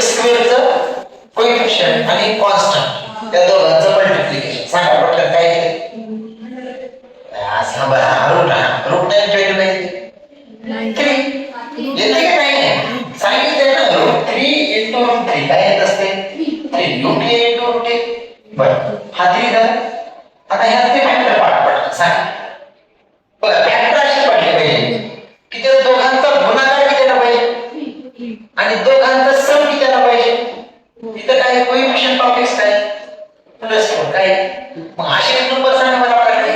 स्क्वेअरचं coefficient आणि constant त्या दोघांचं मल्टिप्लिकेशन सांगा पटकन काय येते रूट 9 व्हॅल्यू काय येते 3 येते का नाही सांगितलं ना रूट 3 into रूट 3 काय येत असते 3 रूट 3 into रूट 3 बरं हा 3 झाला आता ह्यात ते फॅक्टर पाठ सांग बघा फॅक्टर असे पडले पाहिजे की त्या दोघांचा गुणाकार किती आला पाहिजे आणि दोघांचा सम किती आला पाहिजे इथं काय कोएफिशियंट ऑफ x काय प्लस 4 काय मग असे नंबर सांगा मला आपल्याकडे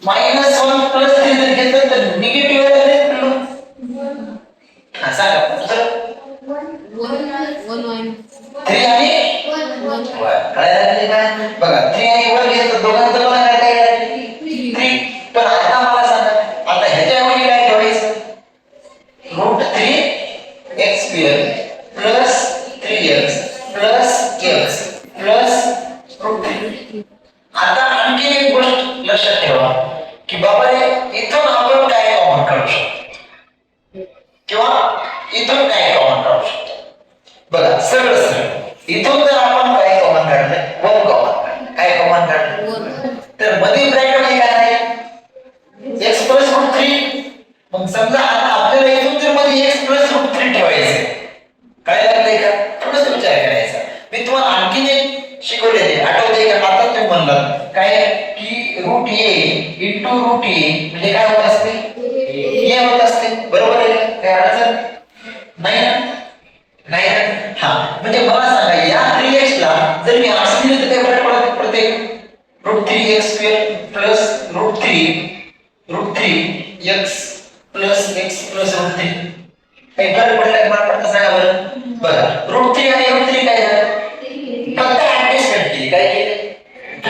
-1 -1 प्लस 3 जर घेतलं तर निगेटिव्ह आहे हा सांगा दुसरं 3 आणि 1 कळायला लागले का बघा 3 आणि 1 घेतलं दोघांचं गुणाकार काय 3 पण आता मला सांगा आता ह्याच्याऐवजी काय ठेवायचं root 3 x square plus 3x plus x plus root 3 आता आणखी एक गोष्ट लक्षात ठेवा की बाबा रे इथून आपण काय कॉमन काढू शकतो किंवा इथून काय कॉमन काढू शकतो बघा सरळ इथून जर आपण काय कॉमन काढलं 1 कॉमन काय कॉमन काढलं तर मध्ये ब्रॅकेट मध्ये काय आहे x प्लस रूट 3 मग समजा आता आपल्याला इथून जर मध्ये x प्लस रूट 3 ठेवायचं काय लागतंय का थोडंसं विचार करायचा मी तुम्हाला आणखीन एक शिकवलेले आठवते का आता तुम्ही म्हणलात काय की root a into root a म्हणजे काय होत असते a होत असते बरोबर आहे काय अडचण नाही ना नाही ना हा म्हणजे मला सांगा या 3x ला जर मी असं लिहिलं तर काय फरक पडते प्रत्येक root 3x square plus root 3 x plus x plus root 3 काही फरक पडला का मला पटकन सांगा बरं बघा रूट 3 आणि रूट 3 काय झालं फक्त ऍडजस्टमेंट केली काय केली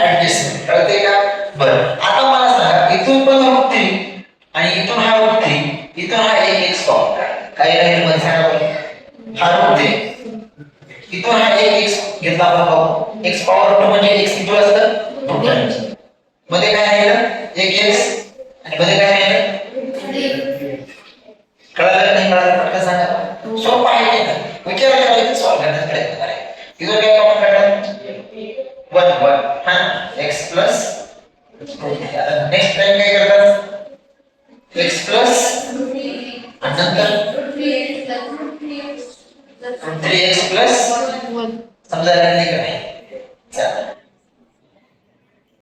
ऍडजस्टमेंट कळते का बरं आता मला सांगा इथून पण रूट 3 आणि इथून हा रूट 3 इथून हा एक x फॉर्म काय राहील मला सांगा बरं हा रूट 3 इथून हा एक x घेतला आपण x पॉवर 2 म्हणजे x किती असतं 2 मध्ये काय राहिलं एक x आणि मध्ये काय राहिलं कळलं नाही कळलं पटकन सांगा सोपं आहे ना विचार करायचा सॉल्व करण्याचा प्रयत्न करायचा इथं काय कॉमन काढतात 1 हा x प्लस नेक्स्ट टाइम काय करतात x प्लस आणि नंतर 3x प्लस समजा नाही काय चला